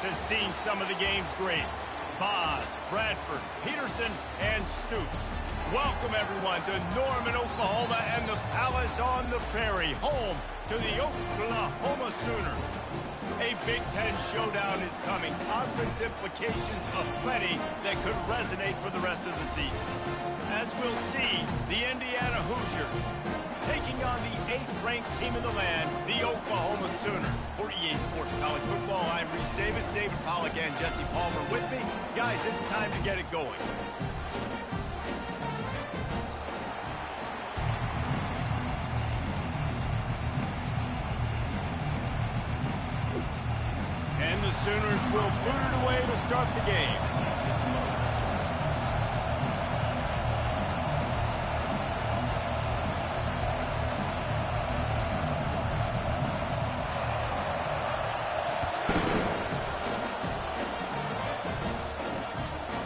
has seen some of the game's greats. Boz, Bradford, Peterson, and Stoops. Welcome, everyone, to Norman, Oklahoma, and the Palace on the Prairie, home to the Oklahoma Sooners. A Big Ten showdown is coming. Conference implications aplenty that could resonate for the rest of the season. As we'll see, the Indiana Hoosiers taking on the 8th-ranked team in the land, the Oklahoma Sooners. For EA Sports College Football, I'm Reese Davis, David Pollack, and Jesse Palmer with me. Guys, it's time to get it going. And the Sooners will boot it away to start the game.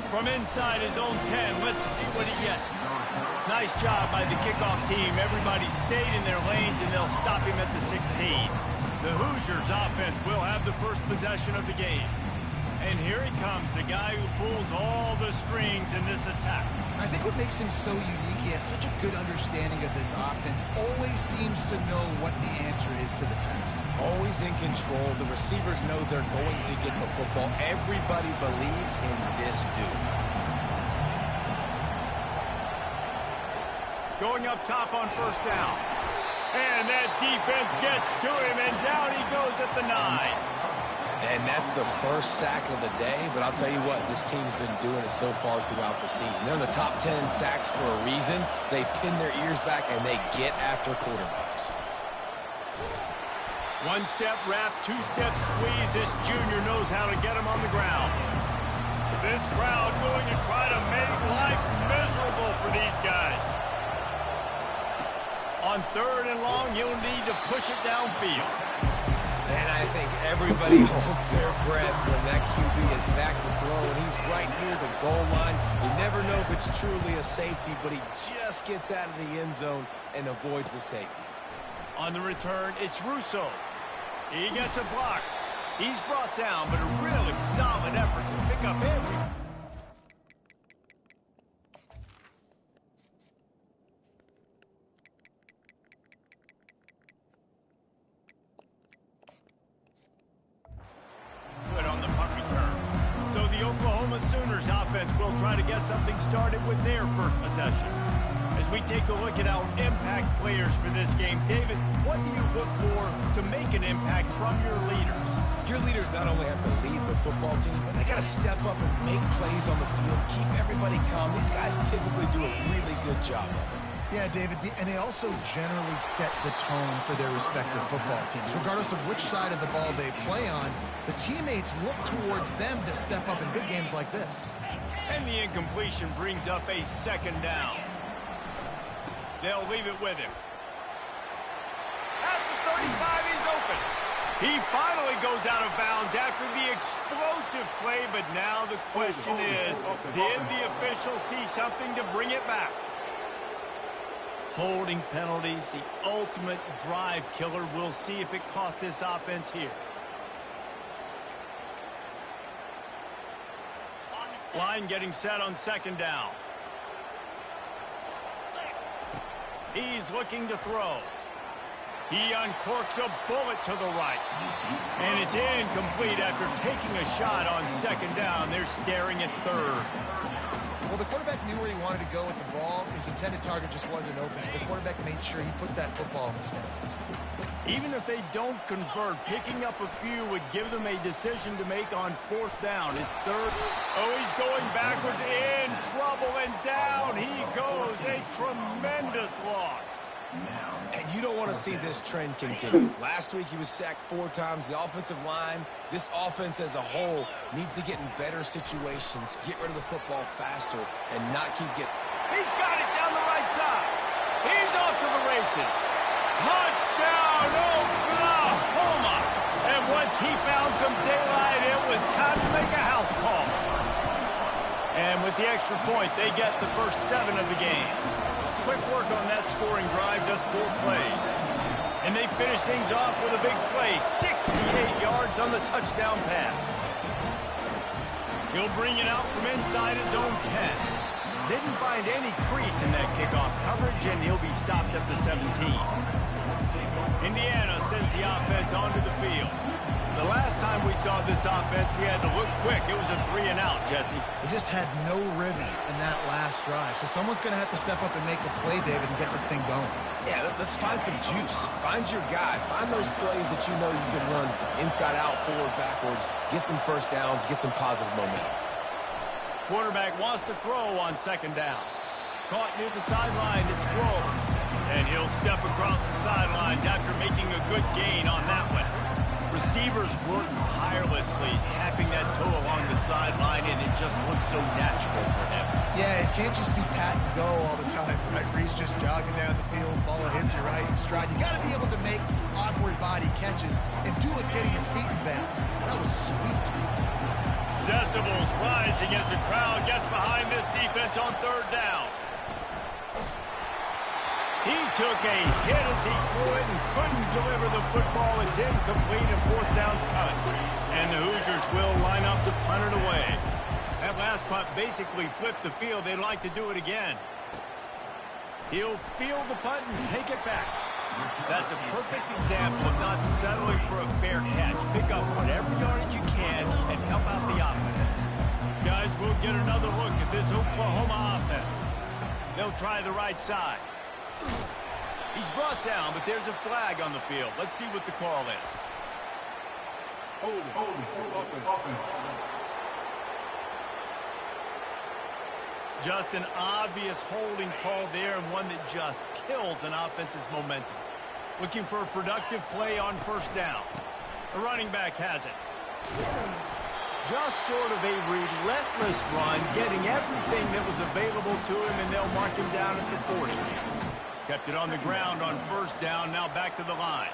From inside his own 10, let's see what he gets. Nice job by the kickoff team. Everybody stayed in their lanes, and they'll stop him at the 16. The Hoosiers offense will have the first possession of the game. And here he comes, the guy who pulls all the strings in this attack. I think what makes him so unique, he has such a good understanding of this offense, always seems to know what the answer is to the test. Always in control. The receivers know they're going to get the football. Everybody believes in this dude. Going up top on first down. And that defense gets to him, and down he goes at the 9. And that's the first sack of the day, but I'll tell you what, this team's been doing it so far throughout the season. They're in the top 10 in sacks for a reason. They pin their ears back, and they get after quarterbacks. One-step wrap, two-step squeeze. This junior knows how to get him on the ground. This crowd going to try to make life miserable for these guys. On 3rd and long, you'll need to push it downfield. And I think everybody holds their breath when that QB is back to throw, and he's right near the goal line. You never know if it's truly a safety, but he just gets out of the end zone and avoids the safety. On the return, it's Russo. He gets a block. He's brought down, but a really solid effort to pick up every... Sooners offense will try to get something started with their first possession. As we take a look at our impact players for this game, David, what do you look for to make an impact from your leaders? Your leaders not only have to lead the football team, but they got to step up and make plays on the field, keep everybody calm. These guys typically do a really good job of it. Yeah, David, and they also generally set the tone for their respective football teams. Regardless of which side of the ball they play on, the teammates look towards them to step up in big games like this. And the incompletion brings up a 2nd down. They'll leave it with him. At the 35, he's open. He finally goes out of bounds after the explosive play, but now the question is, did the official see something to bring it back? Holding penalties, the ultimate drive killer. We'll see if it costs this offense here. Line getting set on 2nd down. He's looking to throw. He uncorks a bullet to the right. And it's incomplete after taking a shot on 2nd down. They're staring at 3rd. Well, the quarterback knew where he wanted to go with the ball. His intended target just wasn't open, so the quarterback made sure he put that football in the stands. Even if they don't convert, picking up a few would give them a decision to make on 4th down. His 3rd. Oh, he's going backwards, in trouble, and down he goes. A tremendous loss. And you don't want to see this trend continue. Last week he was sacked 4 times. The offensive line, this offense as a whole, needs to get in better situations, get rid of the football faster, and not keep getting... He's got it down the right side. He's off to the races. Touchdown, Oklahoma! And once he found some daylight, it was time to make a house call. And with the extra point, they get the first 7 of the game. Quick work on that scoring drive, just 4 plays. And they finish things off with a big play, 68 yards on the touchdown pass. He'll bring it out from inside his own 10. Didn't find any crease in that kickoff coverage, and he'll be stopped at the 17. Indiana sends the offense onto the field. The last time we saw this offense, we had to look quick. It was a 3-and-out, Jesse. They just had no rhythm in that last drive. So someone's going to have to step up and make a play, David, and get this thing going. Yeah, let's find some juice. Find your guy. Find those plays that you know you can run inside out, forward, backwards. Get some first downs. Get some positive momentum. Quarterback wants to throw on second down. Caught near the sideline. It's Grover. And he'll step across the sidelines after making a good gain on that one. Receivers working tirelessly, tapping that toe along the sideline, and it just looks so natural for him. Yeah, it can't just be pat and go all the time, right? Reese just jogging down the field, ball hits you right in stride. You got to be able to make awkward body catches and do it getting your feet in bounds. That was sweet. Decibels rising as the crowd gets behind this defense on third down. He took a hit as he threw it and couldn't deliver the football. It's incomplete and fourth down's cut. And the Hoosiers will line up to punt it away. That last punt basically flipped the field. They'd like to do it again. He'll field the punt and take it back. That's a perfect example of not settling for a fair catch. Pick up whatever yardage you can and help out the offense. Guys, we'll get another look at this Oklahoma offense. They'll try the right side. He's brought down, but there's a flag on the field. Let's see what the call is. Just an obvious holding call there, and one that just kills an offense's momentum. Looking for a productive play on first down. The running back has it. Just sort of a relentless run, getting everything that was available to him, and they'll mark him down at the 40. Kept it on the ground on first down, now back to the line.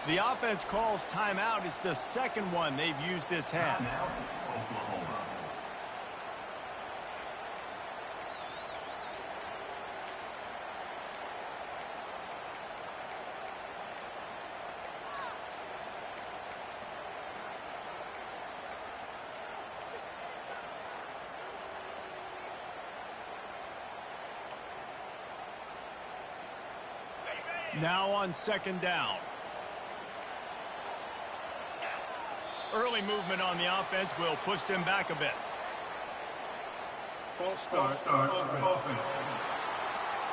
The offense calls timeout. It's the second one they've used this half. Now on second down. Early movement on the offense will push them back a bit. False start.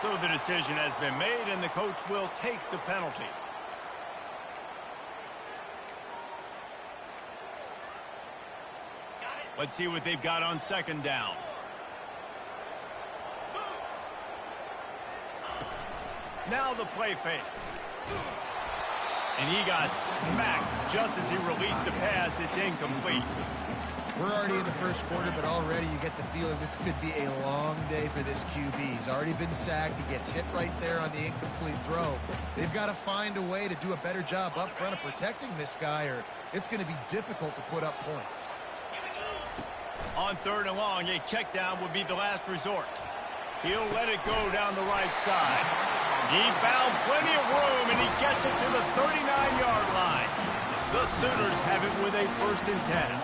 So the decision has been made, and the coach will take the penalty. Let's see what they've got on second down. Now the play fake. And he got smacked just as he released the pass. It's incomplete. We're already in the first quarter, but already you get the feeling this could be a long day for this QB. He's already been sacked. He gets hit right there on the incomplete throw. They've got to find a way to do a better job up front of protecting this guy, or it's going to be difficult to put up points. On third and long, a check down would be the last resort. He'll let it go down the right side. He found plenty of room, and he gets it to the 39-yard line. The Sooners have it with a 1st and 10.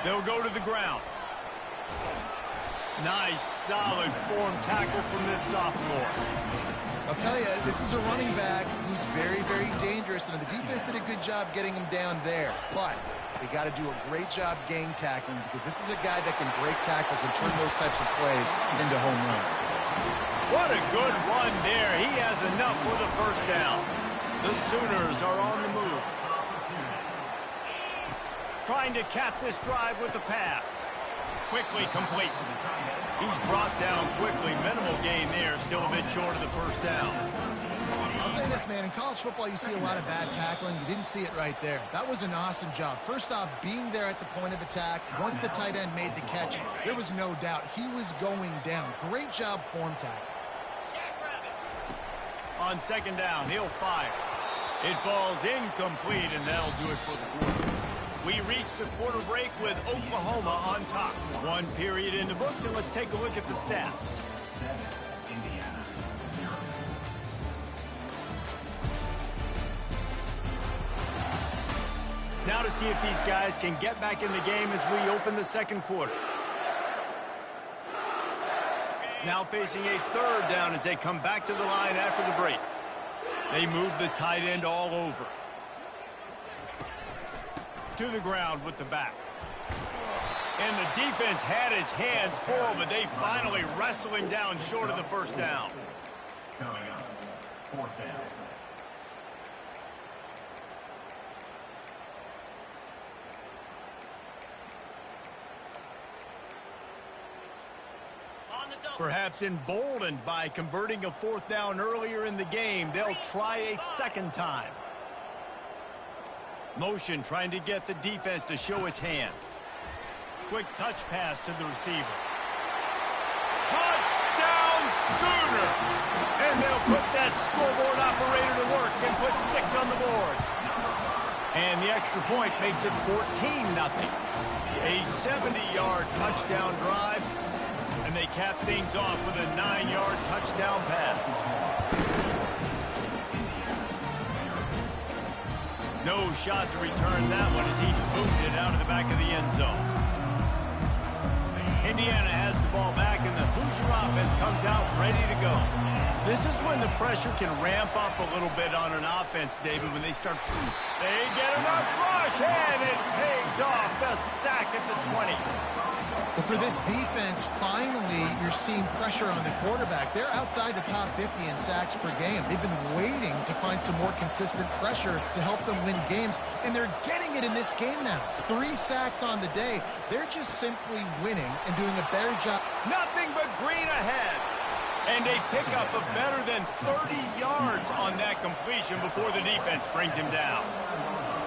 They'll go to the ground. Nice, solid form tackle from this sophomore. I'll tell you, this is a running back who's very, very dangerous, and the defense did a good job getting him down there. But they got to do a great job gang tackling, because this is a guy that can break tackles and turn those types of plays into home runs. What a good run there. He has enough for the first down. The Sooners are on the move. Trying to cap this drive with a pass. Quickly complete. He's brought down quickly. Minimal gain there. Still a bit short of the first down. I'll say this, man. In college football, you see a lot of bad tackling. You didn't see it right there. That was an awesome job. First off, being there at the point of attack. Once the tight end made the catch, there was no doubt he was going down. Great job form tackle. On second down, he'll fire. It falls incomplete, and that'll do it for the quarter. We reach the quarter break with Oklahoma on top. One period in the books, and let's take a look at the stats. Now to see if these guys can get back in the game as we open the second quarter. Now facing a third down as they come back to the line after the break. They move the tight end all over. To the ground with the back. And the defense had his hands full, but they finally wrestle him down short of the first down. Coming up, fourth down. Perhaps emboldened by converting a fourth down earlier in the game, they'll try a second time. Motion trying to get the defense to show its hand. Quick touch pass to the receiver. Touchdown Sooners! And they'll put that scoreboard operator to work and put 6 on the board. And the extra point makes it 14-0. A 70-yard touchdown drive. And they cap things off with a 9-yard touchdown pass. No shot to return that one as he moved it out of the back of the end zone. Indiana has the ball back, and the Hoosier offense comes out ready to go. This is when the pressure can ramp up a little bit on an offense, David, when they start. They get enough rush, and it pays off. The sack at the 20. But for this defense, finally, you're seeing pressure on the quarterback. They're outside the top 50 in sacks per game. They've been waiting to find some more consistent pressure to help them win games, and they're getting it in this game now. 3 sacks on the day. They're just simply winning and doing a better job. Nothing but green ahead. And a pickup of better than 30 yards on that completion before the defense brings him down.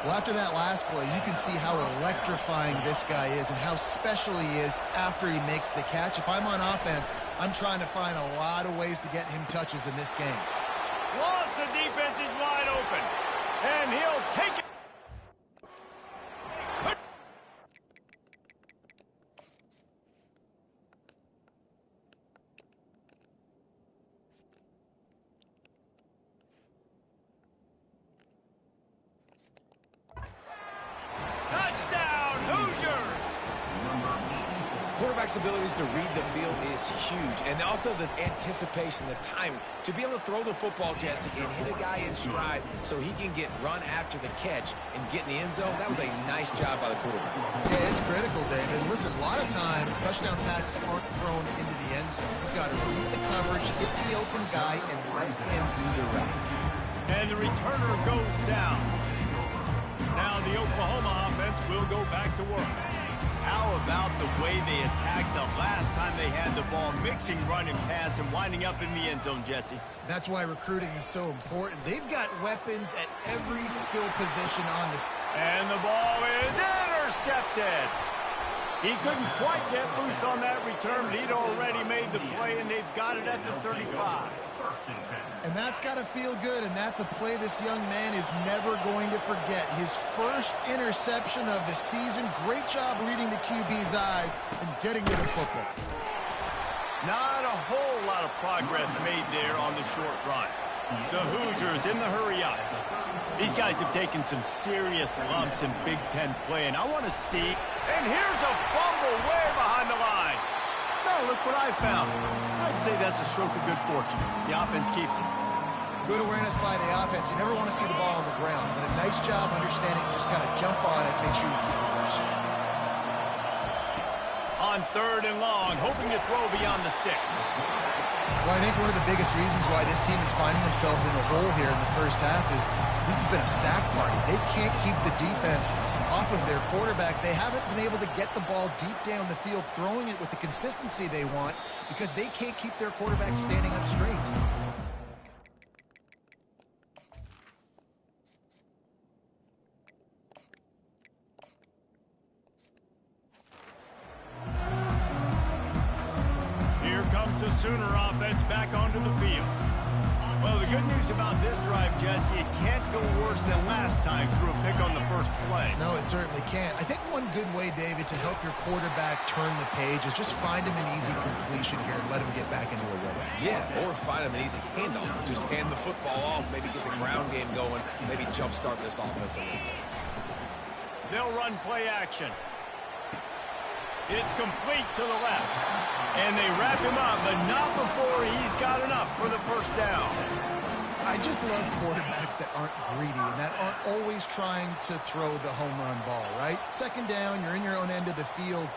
Well, after that last play, you can see how electrifying this guy is and how special he is after he makes the catch. If I'm on offense, I'm trying to find a lot of ways to get him touches in this game. Lost, the defense is wide open. And he'll take it. Quarterback's abilities to read the field is huge, and also the anticipation, the timing. To be able to throw the football, Jesse, and hit a guy in stride so he can get run after the catch and get in the end zone, that was a nice job by the quarterback. Yeah, it's critical, David. Listen, a lot of times, touchdown passes aren't thrown into the end zone. You've got to read the coverage, hit the open guy, and let him do the rest. And the returner goes down. Now the Oklahoma offense will go back to work. How about the way they attacked the last time they had the ball, mixing run and pass and winding up in the end zone, Jesse? That's why recruiting is so important. They've got weapons at every skill position on the... And the ball is intercepted. He couldn't quite get loose on that return, but he'd already made the play, and they've got it at the 35. And that's got to feel good, and that's a play this young man is never going to forget. His first interception of the season. Great job reading the QB's eyes and getting rid of football. Not a whole lot of progress made there on the short run. The Hoosiers in the hurry-up. These guys have taken some serious lumps in Big Ten play, and I want to see. And here's a fumble way behind the line. Now look what I found. I'd say that's a stroke of good fortune. The offense keeps it. Good awareness by the offense. You never want to see the ball on the ground, but a nice job understanding. Just kind of jump on it, make sure you keep possession. On 3rd and long, hoping to throw beyond the sticks. Well, I think one of the biggest reasons why this team is finding themselves in the hole here in the first half is this has been a sack party. They can't keep the defense off of their quarterback. They haven't been able to get the ball deep down the field, throwing it with the consistency they want because they can't keep their quarterback standing up straight. The Sooner offense back onto the field. Well, the good news about this drive, Jesse, it can't go worse than last time through a pick on the first play. No, it certainly can't. I think one good way, David, to help your quarterback turn the page is just find him an easy completion here and let him get back into a rhythm. Yeah, or find him an easy handoff. Just hand the football off, maybe get the ground game going, maybe jumpstart this offense a little bit. They'll run play action. It's complete to the left. And they wrap him up, but not before he's got enough for the first down. I just love quarterbacks that aren't greedy and that aren't always trying to throw the home run ball, right? Second down, you're in your own end of the field.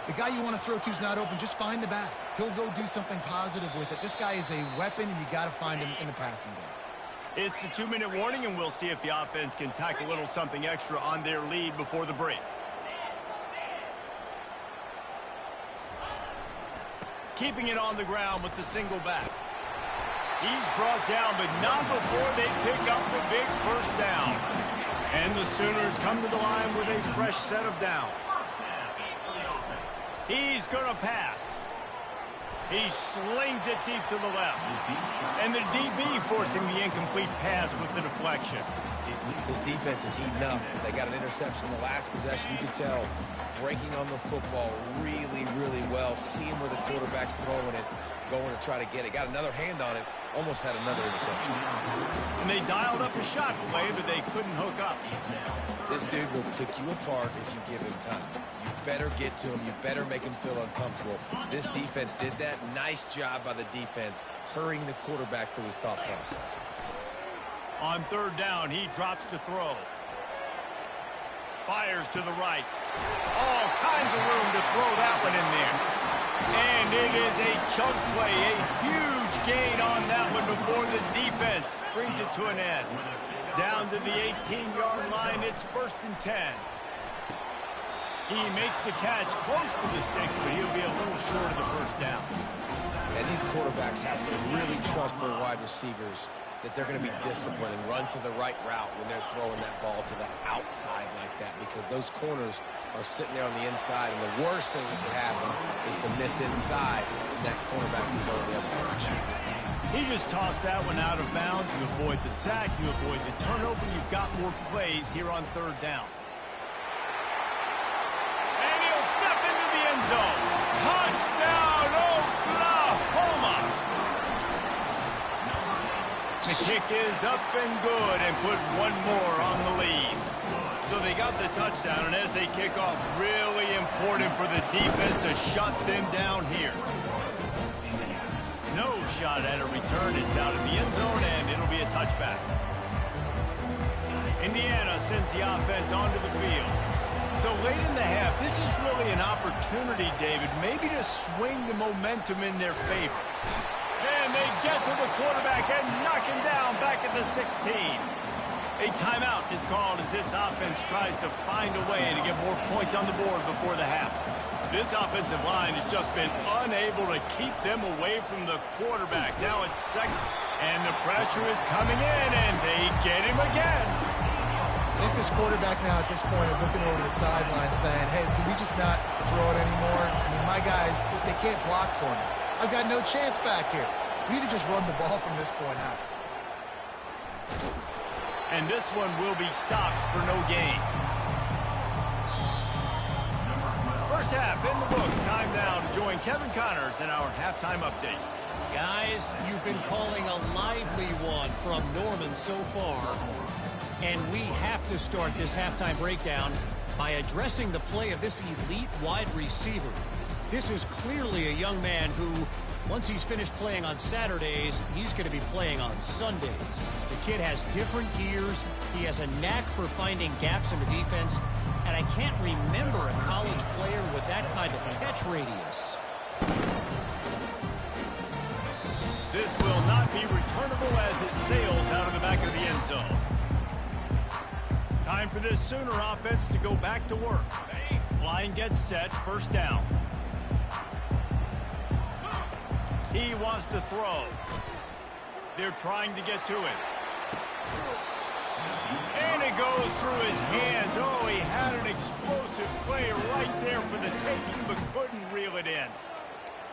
The guy you want to throw to is not open. Just find the back. He'll go do something positive with it. This guy is a weapon, and you got to find him in the passing game. It's the 2-minute warning, and we'll see if the offense can tack a little something extra on their lead before the break. Keeping it on the ground with the single back. He's brought down, but not before they pick up the big first down. And the Sooners come to the line with a fresh set of downs. He's going to pass. He slings it deep to the left. And the DB forcing the incomplete pass with the deflection. This defense is heating up. They got an interception in the last possession. You can tell breaking on the football really, really well. Seeing where the quarterback's throwing it, going to try to get it. Got another hand on it. Almost had another interception. And they dialed up a shot play, but they couldn't hook up. This dude will pick you apart if you give him time. You better get to him. You better make him feel uncomfortable. This defense did that. Nice job by the defense, hurrying the quarterback through his thought process. On third down, he drops to throw. Fires to the right. All kinds of room to throw that one in there. And it is a chunk play, a huge gain on that one before the defense brings it to an end. Down to the 18-yard line, it's 1st and 10. He makes the catch close to the sticks, but he'll be a little short of the first down. And these quarterbacks have to really trust their wide receivers that they're going to be disciplined and run to the right route when they're throwing that ball to the outside like that, because those corners are sitting there on the inside, and the worst thing that could happen is to miss inside and that cornerback can go in the other direction. He just tossed that one out of bounds. You avoid the sack, you avoid the turnover. You've got more plays here on third down. And he'll step into the end zone. Touchdown, Oklahoma! The kick is up and good and put one more on the lead. So they got the touchdown, and as they kick off, really important for the defense to shut them down here. No shot at a return. It's out of the end zone, and it'll be a touchback. Indiana sends the offense onto the field. So late in the half, this is really an opportunity, David, maybe to swing the momentum in their favor. And they get to the quarterback and knock him down back at the 16. A timeout is called as this offense tries to find a way to get more points on the board before the half. This offensive line has just been unable to keep them away from the quarterback. Now it's second, and the pressure is coming in, and they get him again. I think this quarterback now at this point is looking over the sideline saying, hey, can we just not throw it anymore? I mean, my guys, they can't block for me. I've got no chance back here. We need to just run the ball from this point out. And this one will be stopped for no gain. First half in the books. Time now to join Kevin Connors in our halftime update. Guys, you've been calling a lively one from Norman so far. And we have to start this halftime breakdown by addressing the play of this elite wide receiver. This is clearly a young man who, once he's finished playing on Saturdays, he's going to be playing on Sundays. The kid has different gears. He has a knack for finding gaps in the defense. And I can't remember a college player with that kind of catch radius. This will not be returnable as it sails out of the back of the end zone. Time for this Sooner offense to go back to work. Line gets set, first down. He wants to throw. They're trying to get to it. And it goes through his hands. Oh, he had an explosive play right there for the taking, but couldn't reel it in.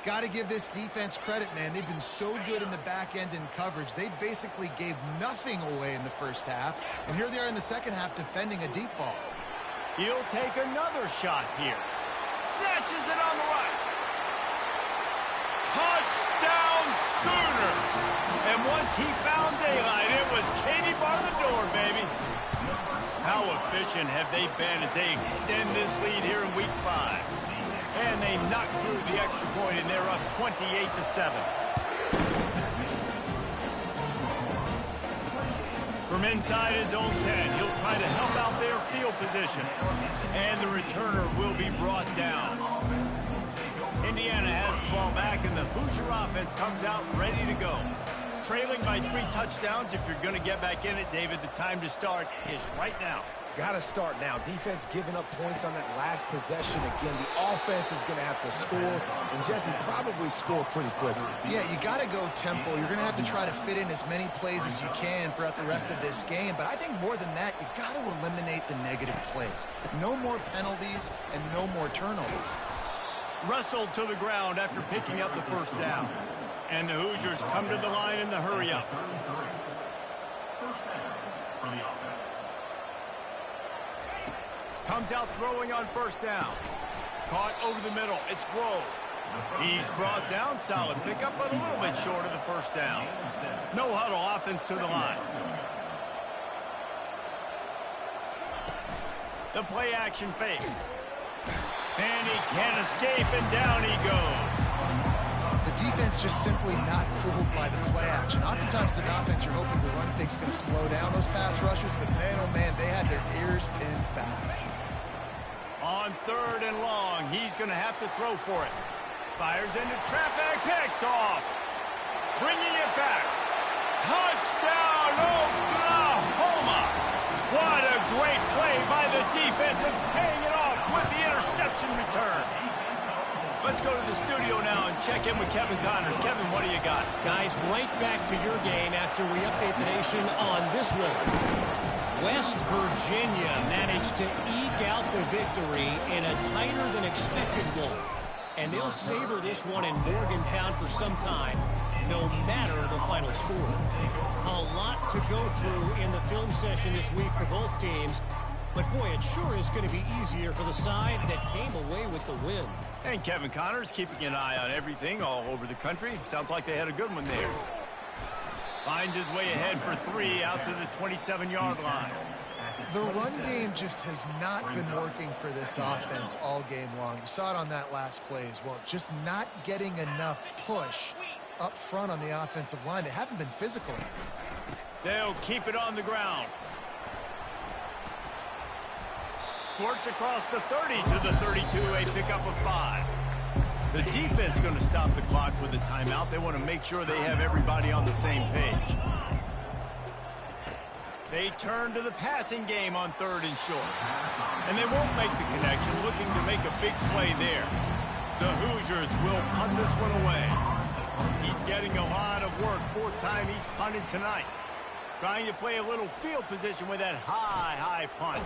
Got to give this defense credit, man. They've been so good in the back end in coverage. They basically gave nothing away in the first half. And here they are in the second half defending a deep ball. He'll take another shot here. Snatches it on the right. Touchdown Sooners! And once he found daylight, it was Katie bar the door, baby. How How efficient have they been as they extend this lead here in week 5? And they knock through the extra point, and they're up 28-7. From inside his own 10, he'll try to help out their field position. And the returner will be brought down. Indiana has the ball back, and the Hoosier offense comes out ready to go. Trailing by 3 touchdowns. If you're going to get back in it, David, the time to start is right now. Got to start now. Defense giving up points on that last possession. Again, the offense is going to have to score, and Jesse probably score pretty quickly. Yeah, you got to go tempo. You're going to have to try to fit in as many plays as you can throughout the rest of this game. But I think more than that, you got to eliminate the negative plays. No more penalties and no more turnovers. Wrestled to the ground after picking up the first down. And the Hoosiers come to the line in the hurry-up. First down for the offense. Comes out throwing on first down. Caught over the middle. It's Grove. He's brought down. Solid pickup, but a little bit short of the first down. No huddle offense to the line. The play action fake. And he can't escape, and down he goes. The defense just simply not fooled by the play action. Oftentimes, an offense, you're hoping the run fake's going to slow down those pass rushers, but man, oh man, they had their ears pinned back. On 3rd and long, he's going to have to throw for it. Fires into traffic, picked off. Bringing it back. Touchdown, Oklahoma! What a great play by the defense and paying it off with the interception return. Let's go to the studio now and check in with Kevin Connors. Kevin, what do you got? Guys, right back to your game after we update the nation on this one. West Virginia managed to eke out the victory in a tighter-than-expected one. And they'll savor this one in Morgantown for some time, no matter the final score. A lot to go through in the film session this week for both teams. But, boy, it sure is going to be easier for the side that came away with the win. And Kevin Connors keeping an eye on everything all over the country. Sounds like they had a good one there. Finds his way ahead for 3 out to the 27-yard line. The run game just has not been working for this offense all game long. You saw it on that last play as well. Just not getting enough push up front on the offensive line. They haven't been physical. They'll keep it on the ground. Squirts across the 30 to the 32, a pickup of 5. The defense going to stop the clock with a timeout. They want to make sure they have everybody on the same page. They turn to the passing game on 3rd and short. And they won't make the connection, looking to make a big play there. The Hoosiers will punt this one away. He's getting a lot of work. 4th time he's punted tonight. Trying to play a little field position with that high punt.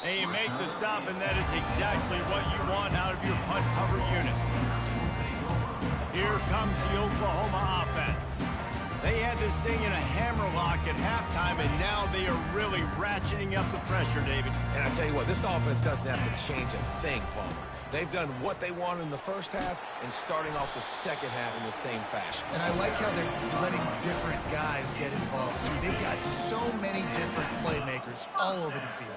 And you make the stop, and that is exactly what you want out of your punt cover unit. Here comes the Oklahoma offense. They had this thing in a hammerlock at halftime, and now they are really ratcheting up the pressure, David. And I tell you what, this offense doesn't have to change a thing, Palmer. They've done what they wanted in the first half and starting off the second half in the same fashion. And I like how they're letting different guys get involved, too. They've got so many different playmakers all over the field.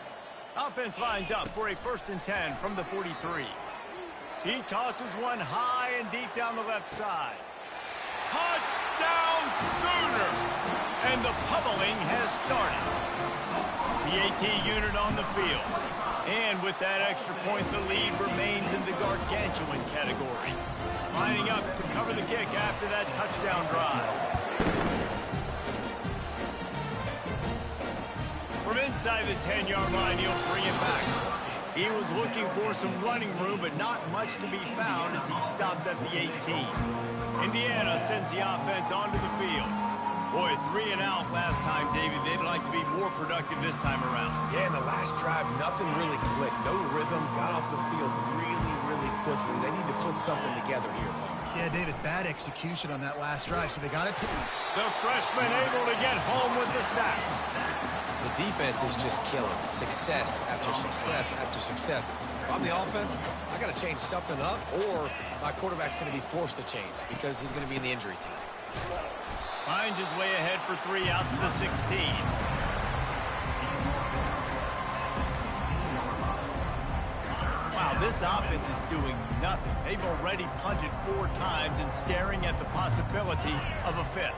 Offense lines up for a 1st and 10 from the 43. He tosses one high and deep down the left side. Touchdown Sooners! And the pummeling has started. The AT unit on the field. And with that extra point, the lead remains in the gargantuan category. Lining up to cover the kick after that touchdown drive. From inside the 10-yard line, he'll bring it back. He was looking for some running room, but not much to be found as he stopped at the 18. Indiana sends the offense onto the field. Boy, 3 and out last time, David. They'd like to be more productive this time around. Yeah, in the last drive, nothing really clicked. No rhythm, got off the field really quickly. They need to put something together here, Paul. Yeah, David, bad execution on that last drive, so they got it to the freshman able to get home with the sack. The defense is just killing. Success after success after success. If I'm the offense, I got to change something up, or my quarterback's going to be forced to change because he's going to be in the injury team. Finds his way ahead for 3 out to the 16. This offense is doing nothing. They've already punted 4 times and staring at the possibility of a 5th.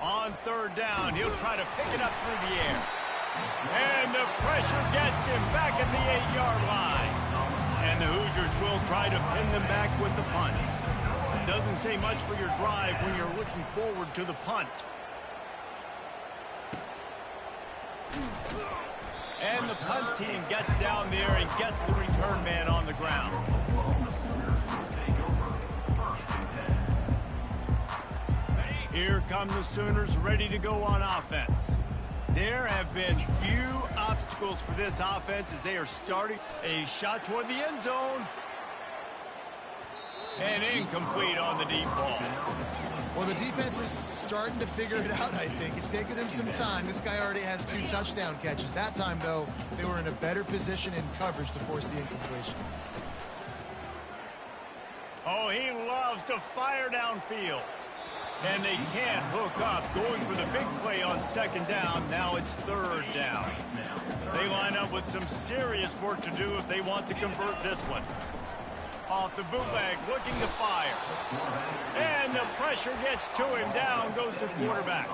On 3rd down, he'll try to pick it up through the air. And the pressure gets him back at the 8-yard line. And the Hoosiers will try to pin them back with the punt. Doesn't say much for your drive when you're looking forward to the punt. And the punt team gets down there and gets the return man on the ground. Here come the Sooners ready to go on offense. There have been few obstacles for this offense as they are starting a shot toward the end zone. And incomplete on the deep ball. Well, the defense is starting to figure it out, I think. It's taken him some time. This guy already has 2 touchdown catches. That time, though, they were in a better position in coverage to force the incompletion. Oh, he loves to fire downfield. And they can't hook up, going for the big play on 2nd down. Now it's 3rd down. They line up with some serious work to do if they want to convert this one. Off the bootleg, looking to fire. And the pressure gets to him. Down goes the quarterback.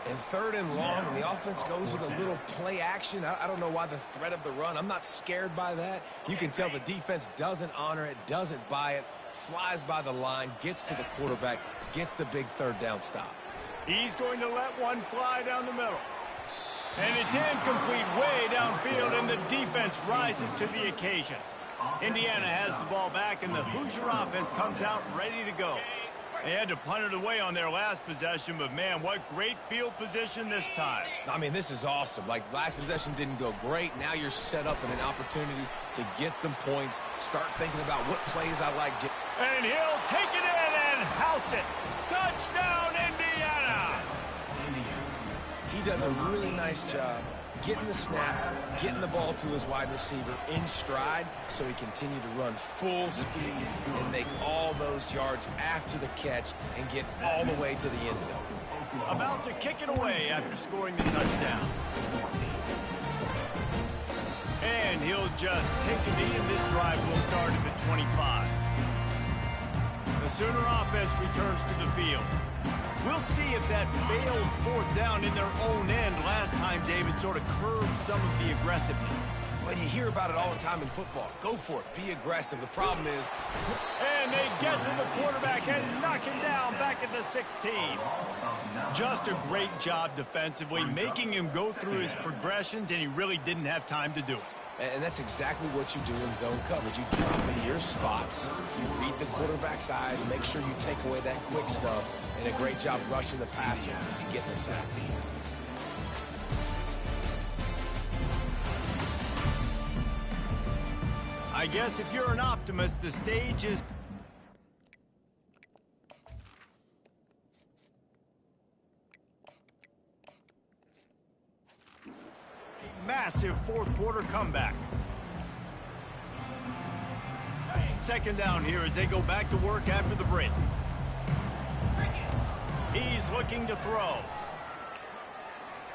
And 3rd and long, and the offense goes with a little play action. I don't know why the threat of the run. I'm not scared by that. You can tell the defense doesn't honor it, doesn't buy it, flies by the line, gets to the quarterback, gets the big 3rd down stop. He's going to let one fly down the middle. And it's incomplete way downfield, and the defense rises to the occasion. Indiana has the ball back, and the Hoosier offense comes out ready to go. They had to punt it away on their last possession, but, man, what great field position this time. I mean, this is awesome. Like, last possession didn't go great. Now you're set up in an opportunity to get some points, start thinking about what plays I like. And he'll take it in and house it. Touchdown, Indiana! He does a really nice job getting the snap, getting the ball to his wide receiver in stride so he continued to run full speed and make all those yards after the catch and get all the way to the end zone. About to kick it away after scoring the touchdown. And he'll just take a knee, and this drive will start at the 25. The Sooner offense returns to the field. We'll see if that failed 4th down in their own end last time, David, sort of curbed some of the aggressiveness. Well, you hear about it all the time in football. Go for it. Be aggressive. The problem is... And they get to the quarterback and knock him down back at the 16. Just a great job defensively, making him go through his progressions, and he really didn't have time to do it. And that's exactly what you do in zone coverage. You drop in your spots, you read the quarterback's eyes, make sure you take away that quick stuff, and a great job rushing the passer and getting the sack. I guess if you're an optimist, the stage is... massive 4th quarter comeback. 2nd down here as they go back to work after the break. He's looking to throw.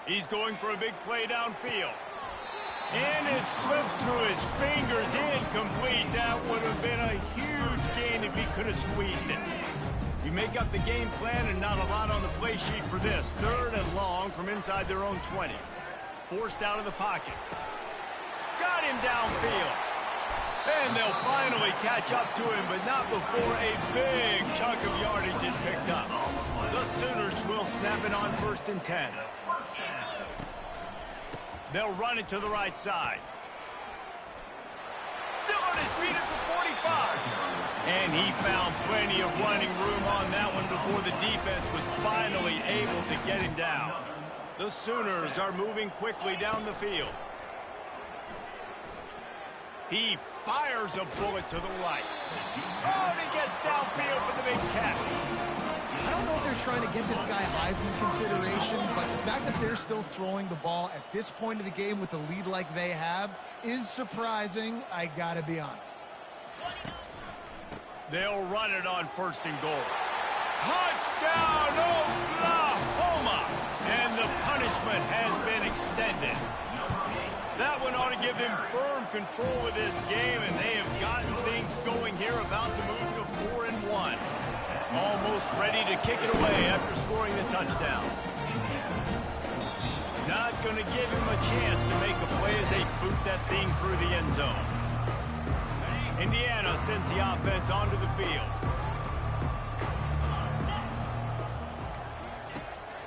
He's going for a big play downfield. And it slips through his fingers, incomplete. That would have been a huge gain if he could have squeezed it. You make up the game plan and not a lot on the play sheet for this. 3rd and long from inside their own 20. Forced out of the pocket. Got him downfield. And they'll finally catch up to him, but not before a big chunk of yardage is picked up. The Sooners will snap it on 1st and 10. They'll run it to the right side. Still on his feet at the 45. And he found plenty of running room on that one before the defense was finally able to get him down. The Sooners are moving quickly down the field. He fires a bullet to the right. Oh, and he gets downfield for the big catch. I don't know if they're trying to get this guy Heisman consideration, but the fact that they're still throwing the ball at this point of the game with a lead like they have is surprising, I gotta be honest. They'll run it on 1st and goal. Touchdown, Oklahoma! And the punishment has been extended. That one ought to give them firm control of this game, and they have gotten things going here, about to move to 4-1. Almost ready to kick it away after scoring the touchdown. Not going to give him a chance to make a play as they boot that thing through the end zone. Indiana sends the offense onto the field.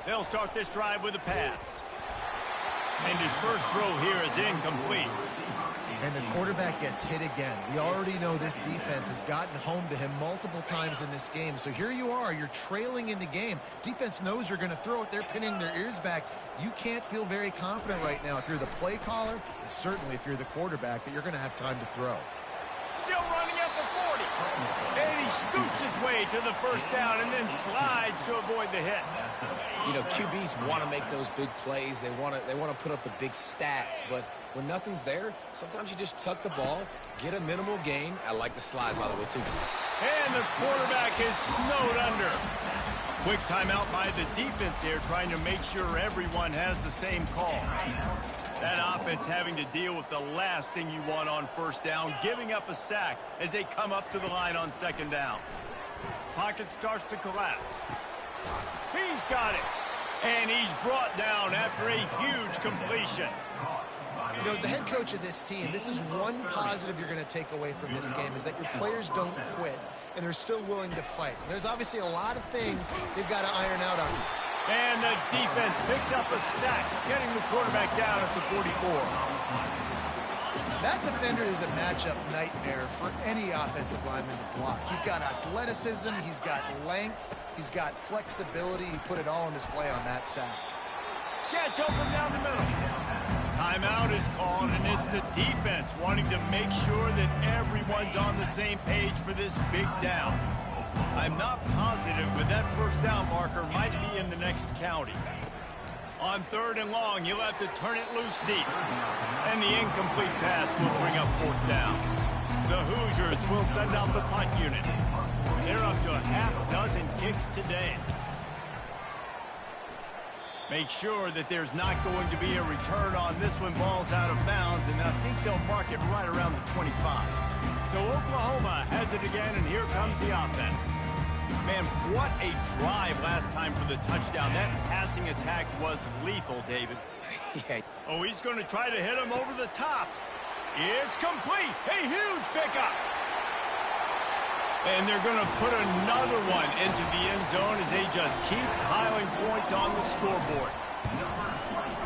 They'll start this drive with a pass. And his first throw here is incomplete. And the quarterback gets hit again. We already know this defense has gotten home to him multiple times in this game. So here you are, you're trailing in the game. Defense knows you're going to throw it. They're pinning their ears back. You can't feel very confident right now if you're the play caller, and certainly if you're the quarterback, that you're going to have time to throw. Still running at the 40. And he scoots his way to the first down and then slides to avoid the hit. You know, QBs want to make those big plays. They want to put up the big stats, but when nothing's there, sometimes you just tuck the ball, get a minimal gain. I like the slide, by the way, too. And the quarterback is snowed under. Quick timeout by the defense there, trying to make sure everyone has the same call. That offense having to deal with the last thing you want on first down, giving up a sack as they come up to the line on second down. Pocket starts to collapse. He's got it. And he's brought down after a huge completion. You know, as the head coach of this team, this is one positive you're going to take away from this game, is that your players don't quit, and they're still willing to fight. There's obviously a lot of things they've got to iron out on. And the defense picks up a sack, getting the quarterback down at the 44. That defender is a matchup nightmare for any offensive lineman to block. He's got athleticism, he's got length, he's got flexibility. He put it all on display on that sack. Gets open down the middle. Timeout is called, and it's the defense wanting to make sure that everyone's on the same page for this big down. I'm not positive, but that first down marker might be in the next county. On 3rd and long, you'll have to turn it loose deep. And the incomplete pass will bring up 4th down. The Hoosiers will send out the punt unit. They're up to a half-dozen kicks today. Make sure that there's not going to be a return on this one. Ball's out of bounds, and I think they'll mark it right around the 25. So Oklahoma has it again, and here comes the offense. Man, what a drive last time for the touchdown. That passing attack was lethal, David. Yeah. Oh, he's going to try to hit him over the top. It's complete. A huge pickup. And they're going to put another one into the end zone as they just keep piling points on the scoreboard.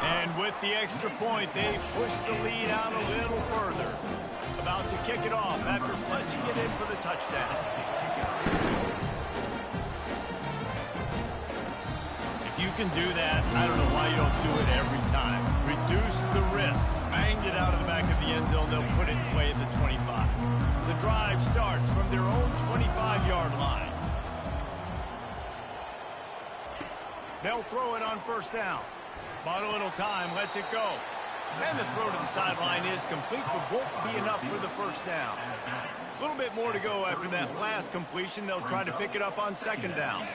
And with the extra point, they push the lead out a little further. About to kick it off after punching it in for the touchdown. If you can do that, I don't know why you don't do it every time. Reduce the risk. Banged it out of the back of the end zone. They'll put it in play at the 25. The drive starts from their own 25-yard line. They'll throw it on first down. Bought a little time, lets it go. And the throw to the sideline is complete, but won't be enough for the first down. A little bit more to go after that last completion. They'll try to pick it up on second down.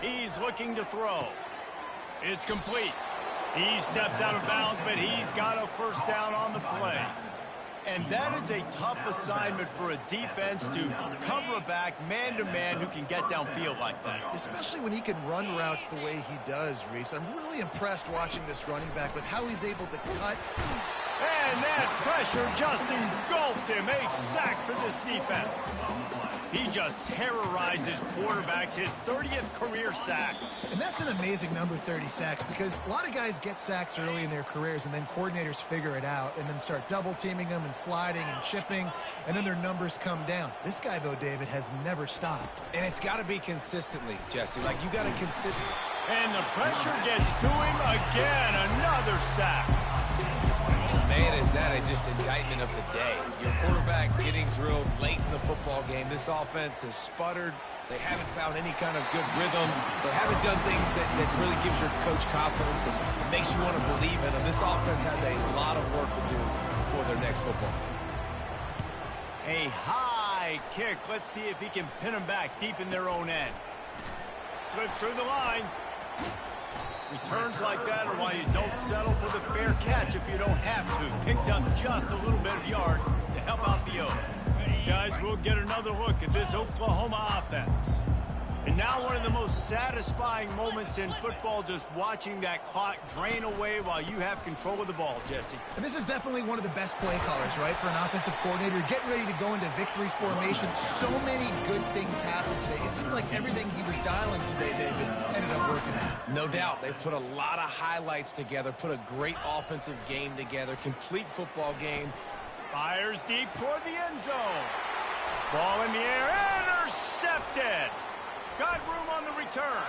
He's looking to throw. It's complete. He steps out of bounds, but he's got a first down on the play. And that is a tough assignment for a defense to cover a back man-to-man who can get downfield like that. Especially when he can run routes the way he does, Reese. I'm really impressed watching this running back with how he's able to cut. And that pressure just engulfed him. A sack for this defense. He just terrorizes quarterbacks, his 30th career sack. And that's an amazing number, 30 sacks, because a lot of guys get sacks early in their careers, and then coordinators figure it out and then start double-teaming them and sliding and chipping, and then their numbers come down. This guy, though, David, has never stopped. And it's got to be consistently, Jesse. Like, you got to consistently. And the pressure gets to him again. Another sack. Man, is that just indictment of the day. Your quarterback getting drilled late in the football game. This offense has sputtered. They haven't found any kind of good rhythm. They haven't done things that really gives your coach confidence and makes you want to believe in them. This offense has a lot of work to do before their next football game. A high kick. Let's see if he can pin them back deep in their own end. Slips through the line. Returns like that are why you don't settle for the fair catch if you don't have to. Picks up just a little bit of yards to help out the Oaks. Guys, we'll get another look at this Oklahoma offense. And now one of the most satisfying moments in football, just watching that clock drain away while you have control of the ball, Jesse. And this is definitely one of the best play callers, right, for an offensive coordinator. Getting ready to go into victory formation. So many good things happened today. It seemed like everything he was dialing today, David, ended up working out. No doubt. They've put a lot of highlights together, put a great offensive game together, complete football game. Fires deep toward the end zone. Ball in the air, intercepted. Got room on the return.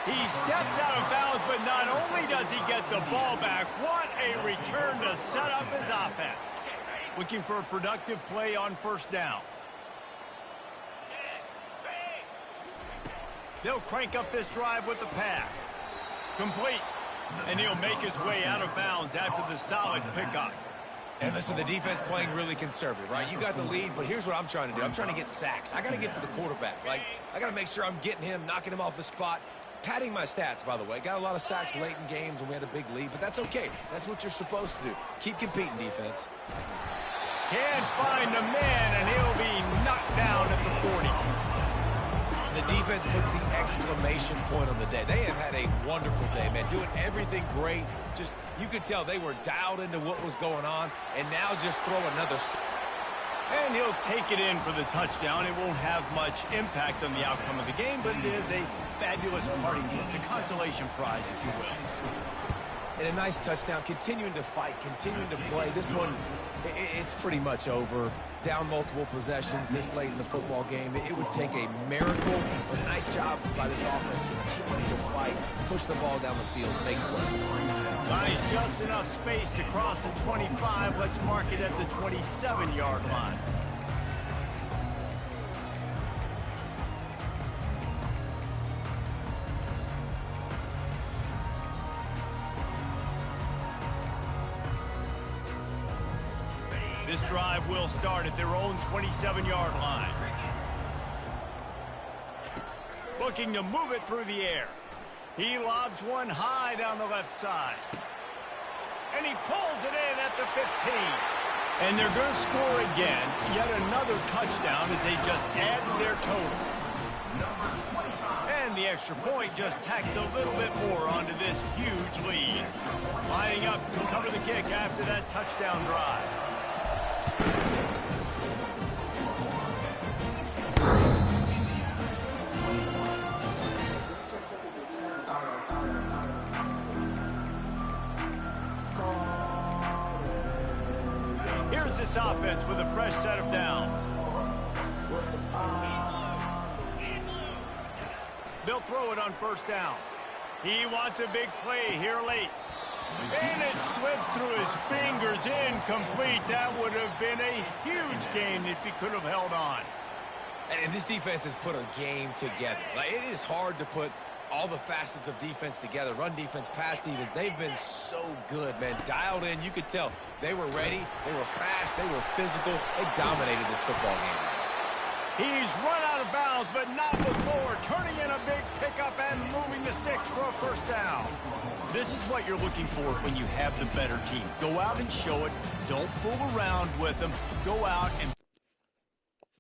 He steps out of bounds, but not only does he get the ball back, what a return to set up his offense. Looking for a productive play on first down. They'll crank up this drive with the pass. Complete. And he'll make his way out of bounds after the solid pickup. And listen, the defense playing really conservative, right? You got the lead, but here's what I'm trying to do. I'm trying to get sacks. I got to get to the quarterback. Like, I got to make sure I'm getting him, knocking him off his spot. Padding my stats, by the way. Got a lot of sacks late in games when we had a big lead, but that's okay. That's what you're supposed to do. Keep competing, defense. Can't find the man, and he'll be knocked down at the 40. The defense puts the exclamation point on the day. They have had a wonderful day, man. Doing everything great. Just, you could tell they were dialed into what was going on, and now just throw another. And he'll take it in for the touchdown. It won't have much impact on the outcome of the game, but it is a fabulous parting gift, a consolation prize, if you will. And a nice touchdown, continuing to fight, continuing to play. This one, it's pretty much over. Down multiple possessions this late in the football game. It would take a miracle, but a nice job by this offense continuing to fight, push the ball down the field, make plays. Buys just enough space to cross the 25. Let's mark it at the 27-yard line. This drive will start at their own 27-yard line. Looking to move it through the air. He lobs one high down the left side. And he pulls it in at the 15. And they're going to score again. Yet another touchdown as they just add to their total. And the extra point just tacks a little bit more onto this huge lead. Lining up to cover the kick after that touchdown drive. Here's this offense with a fresh set of downs. They'll throw it on first down. He wants a big play here late. And it slips through his fingers, incomplete. That would have been a huge gain if he could have held on. And this defense has put a game together. Like, it is hard to put all the facets of defense together. Run defense, pass defense. They've been so good, man. Dialed in. You could tell they were ready. They were fast. They were physical. They dominated this football game. He's run out of bounds, but not before. Turning in a big pickup and moving the sticks for a first down. This is what you're looking for when you have the better team. Go out and show it. Don't fool around with them. Go out and